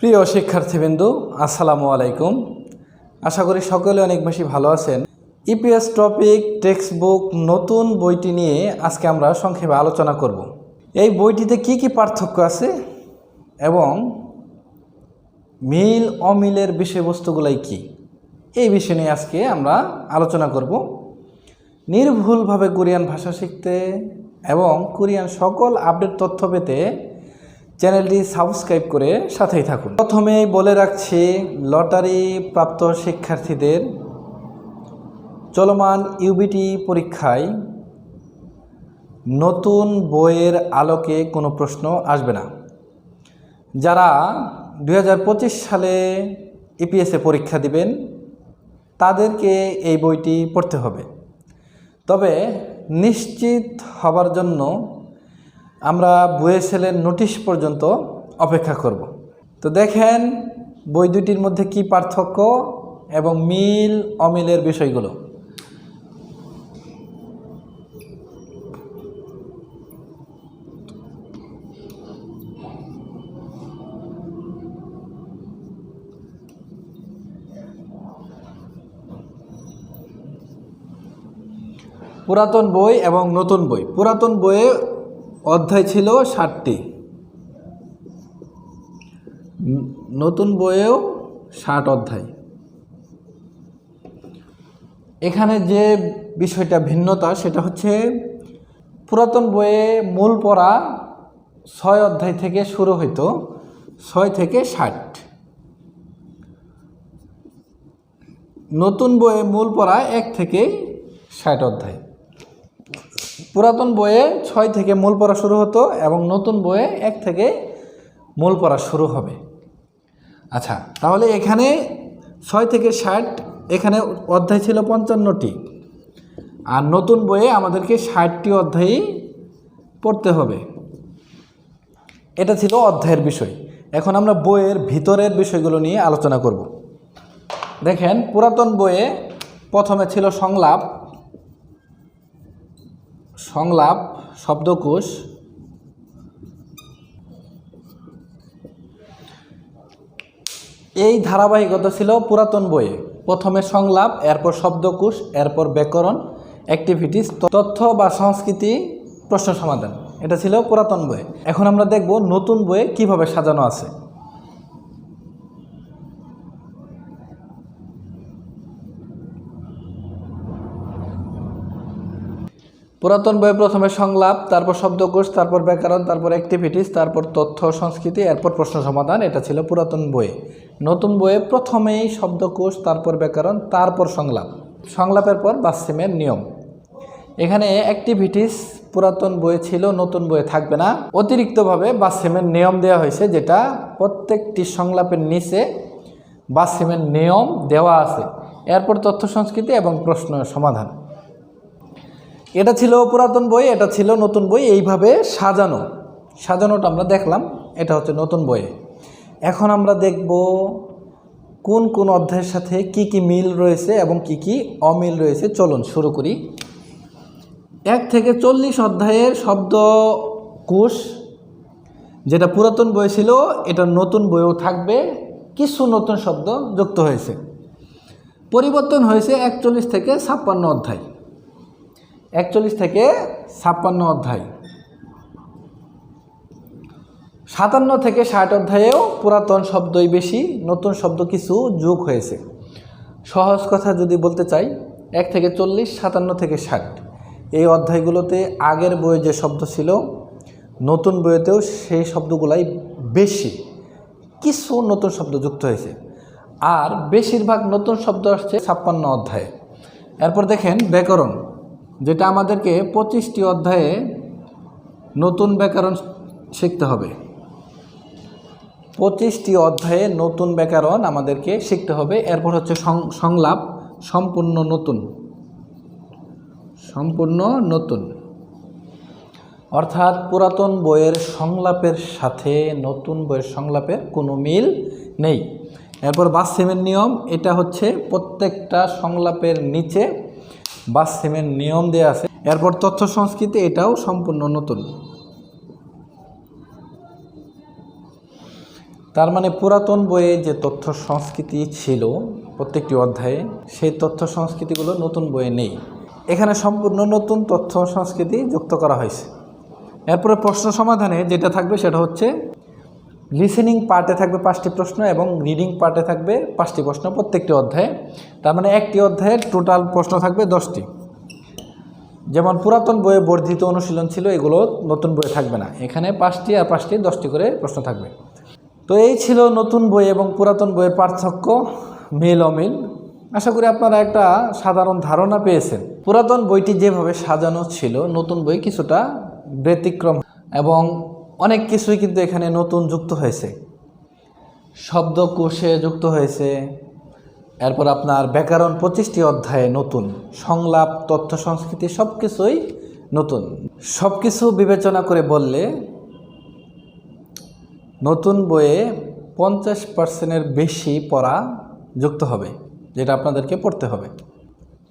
প্রিয় শিক্ষার্থীবৃন্দু, আসসালামু আলাইকুম। আশা করি সকলে অনেক বেশি ভালো আছেন। ইপিএস টপিক টেক্সট বুক নতুন বইটি নিয়ে আজকে আমরা সংক্ষেপে আলোচনা করব। এই বইটিতে কি কি পার্থক্য আছে এবং মিল অমিলের বিষয়বস্তুগুলাই কি, এই বিষয় নিয়ে আজকে আমরা আলোচনা করব। নির্ভুলভাবে কোরিয়ান ভাষা শিখতে এবং কোরিয়ান সকল আপডেট তথ্য পেতে চ্যানেলটি সাবস্ক্রাইব করে সাথেই থাকুন। প্রথমেই বলে রাখছি, লটারি প্রাপ্ত শিক্ষার্থীদের চলমান ইউবিটি পরীক্ষায় নতুন বইয়ের আলোকে কোনো প্রশ্ন আসবে না। যারা 2025 সালে ইপিএসে পরীক্ষা দিবেন তাদেরকে এই বইটি পড়তে হবে। তবে নিশ্চিত হবার জন্য আমরা বুয়েসেলের নোটিশ পর্যন্ত অপেক্ষা করব। তো দেখেন বই দুটির মধ্যে কি পার্থক্য এবং মিল অমিলের বিষয়গুলো। পুরাতন বই এবং নতুন বই। পুরাতন বইয়ে অধ্যায় ছিল 60টি, নতুন বইয়েও 60 অধ্যায়। এখানে যে বিষয়টা ভিন্নতা সেটা হচ্ছে পুরাতন বইয়ে মূল পড়া 6 অধ্যায় থেকে শুরু হইতো, 6 থেকে 60। নতুন বইয়ে মূল পড়া 1 থেকে 60 অধ্যায়। পুরাতন বইয়ে 6 থেকে মূল পড়া শুরু হতো এবং নতুন বইয়ে 1 থেকে মূল পড়া শুরু হবে। আচ্ছা, তাহলে এখানে 6 থেকে 60, এখানে অধ্যায় ছিল 55টি, আর নতুন বইয়ে আমাদেরকে 60টি অধ্যায়ই পড়তে হবে। এটা ছিল অধ্যায়ের বিষয়। এখন আমরা বইয়ের ভিতরের বিষয়গুলো নিয়ে আলোচনা করব। দেখেন, পুরাতন বইয়ে প্রথমে ছিল সংলাপ, শব্দকোষ, এই ধারাবাহিকতা ছিল পুরাতন বইয়ে। প্রথমে সংলাপ, এরপর শব্দকোষ, এরপর ব্যাকরণ, অ্যাক্টিভিটিস, তথ্য বা সংস্কৃতি, প্রশ্ন সমাধান। এটা ছিল পুরাতন বইয়ে। এখন আমরা দেখব নতুন বইয়ে কিভাবে সাজানো আছে। পুরাতন বইয়ে প্রথমে সংলাপ, তারপর শব্দকোষ, তারপর ব্যাকরণ, তারপর অ্যাক্টিভিটিস, তারপর তথ্য সংস্কৃতি, এরপর প্রশ্ন সমাধান। এটা ছিল পুরাতন বইয়ে। নতুন বইয়ে প্রথমেই শব্দকোষ, তারপর ব্যাকরণ, তারপর সংলাপ, সংলাপের পর বাচ্চিমের নিয়ম। এখানে অ্যাক্টিভিটিস পুরাতন বইয়ে ছিল, নতুন বইয়ে থাকবে না। অতিরিক্তভাবে বাচ্চিমের নিয়ম দেওয়া হয়েছে, যেটা প্রত্যেকটি সংলাপের নিচে বাচ্চিমের নিয়ম দেওয়া আছে। এরপর তথ্য সংস্কৃতি এবং প্রশ্ন সমাধান। এটা ছিল পুরাতন বই, এটা ছিল নতুন বই। এইভাবে সাজানোটা আমরা দেখলাম। এটা হচ্ছে নতুন বইয়ে। এখন আমরা দেখব কোন কোন অধ্যায়ের সাথে কি কি মিল রয়েছে এবং কি কি অমিল রয়েছে। চলুন শুরু করি। 1 থেকে 40 অধ্যায়ের শব্দকোষ, যেটা পুরাতন বই ছিল, এটা নতুন বইও থাকবে। কিছু নতুন শব্দ যুক্ত হয়েছে। পরিবর্তন হয়েছে 41 থেকে 56 অধ্যায়। 41 থেকে 56 অধ্যায়। 57 থেকে 60 অধ্যায়েও পুরাতন শব্দই বেশি, নতুন শব্দ কিছু যোগ হয়েছে। সহজ কথা যদি বলতে চাই, 1 থেকে 40, 57 থেকে 60, এই অধ্যায়গুলোতে আগের বইয়ে যে শব্দ ছিল নতুন বইয়েতেও সেই শব্দগুলাই বেশি, কিছু নতুন শব্দ যুক্ত হয়েছে। আর বেশিরভাগ নতুন শব্দ আসছে 56 অধ্যায়ে। এরপর দেখেন ব্যাকরণ, যেটা আমাদেরকে 25টি অধ্যায়ে নতুন ব্যাকরণ শিখতে হবে। 25টি অধ্যায়ে নতুন ব্যাকরণ আমাদেরকে শিখতে হবে। এরপর হচ্ছে সংলাপ, সম্পূর্ণ নতুন, অর্থাৎ পুরাতন বইয়ের সংলাপের সাথে নতুন বইয়ের সংলাপের কোনো মিল নেই। এরপর বাচ্চিমের নিয়ম, এটা হচ্ছে প্রত্যেকটা সংলাপের নিচে বাচ্চিমের নিয়ম দেওয়া আছে। এরপর তথ্য সংস্কৃতি, এটাও সম্পূর্ণ নতুন। তার মানে পুরাতন বইয়ে যে তথ্য সংস্কৃতি ছিল প্রত্যেকটি অধ্যায়ে, সেই তথ্য সংস্কৃতিগুলো নতুন বইয়ে নেই। এখানে সম্পূর্ণ নতুন তথ্য সংস্কৃতি যুক্ত করা হয়েছে। এরপরে প্রশ্ন সমাধানে যেটা থাকবে সেটা হচ্ছে লিসেনিং পার্টে থাকবে 5টি প্রশ্ন এবং রিডিং পার্টে থাকবে 5টি প্রশ্ন প্রত্যেকটি অধ্যায়ে। তার মানে একটি অধ্যায়ের টোটাল প্রশ্ন থাকবে 10টি। যেমন পুরাতন বইয়ে বর্ধিত অনুশীলন ছিল, এগুলো নতুন বইয়ে থাকবে না। এখানে 5টি আর 5টি 10টি করে প্রশ্ন থাকবে। তো এই ছিল নতুন বই এবং পুরাতন বইয়ের পার্থক্য, মিল অমিল। আশা করি আপনারা একটা সাধারণ ধারণা পেয়েছেন। পুরাতন বইটি যেভাবে সাজানো ছিল, নতুন বই কিছুটা ব্যতিক্রম এবং অনেক কিছুই কিন্তু এখানে নতুন যুক্ত হয়েছে। শব্দকোষে যুক্ত হয়েছে, এরপর আপনার ব্যাকরণ 25টি অধ্যায়ে নতুন, সংলাপ, তথ্য সংস্কৃতি সব কিছুই নতুন। সব কিছু বিবেচনা করে বললে নতুন বইয়ে 50%-এর বেশি পড়া যুক্ত হবে, যেটা আপনাদেরকে পড়তে হবে।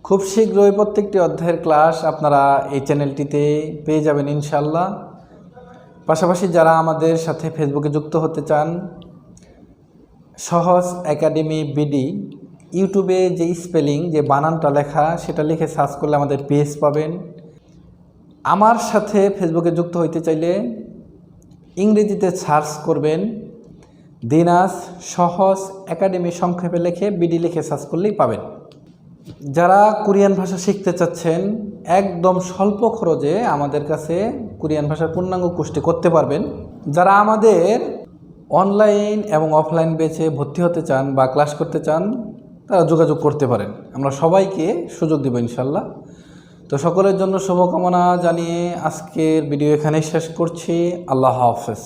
খুব শীঘ্রই প্রত্যেকটি অধ্যায়ের ক্লাস আপনারা এই চ্যানেলটিতে পেয়ে যাবেন ইনশাল্লাহ। পাশাপাশি যারা আমাদের সাথে ফেসবুকে যুক্ত হতে চান, সহজ একাডেমি বিডি ইউটিউবে যে স্পেলিং, যে বানানটা লেখা, সেটা লিখে সার্চ করলে আমাদের পেজ পাবেন। আমার সাথে ফেসবুকে যুক্ত হইতে চাইলে ইংরেজিতে সার্চ করবেন দিনাজ সহজ একাডেমি, সংক্ষেপে লিখে বিডি লিখে সার্চ করলেই পাবেন। যারা কোরিয়ান ভাষা শিখতে চাচ্ছেন, একদম স্বল্প খরচে আমাদের কাছে কোরিয়ান ভাষার পূর্ণাঙ্গ কোর্সটি করতে পারবেন। যারা আমাদের অনলাইন এবং অফলাইন ব্যাচে ভর্তি হতে চান বা ক্লাস করতে চান, তারা যোগাযোগ করতে পারেন। আমরা সবাইকে সুযোগ দেব ইনশাল্লাহ। তো সকলের জন্য শুভকামনা জানিয়ে আজকের ভিডিও এখানেই শেষ করছি। আল্লাহ হাফেজ।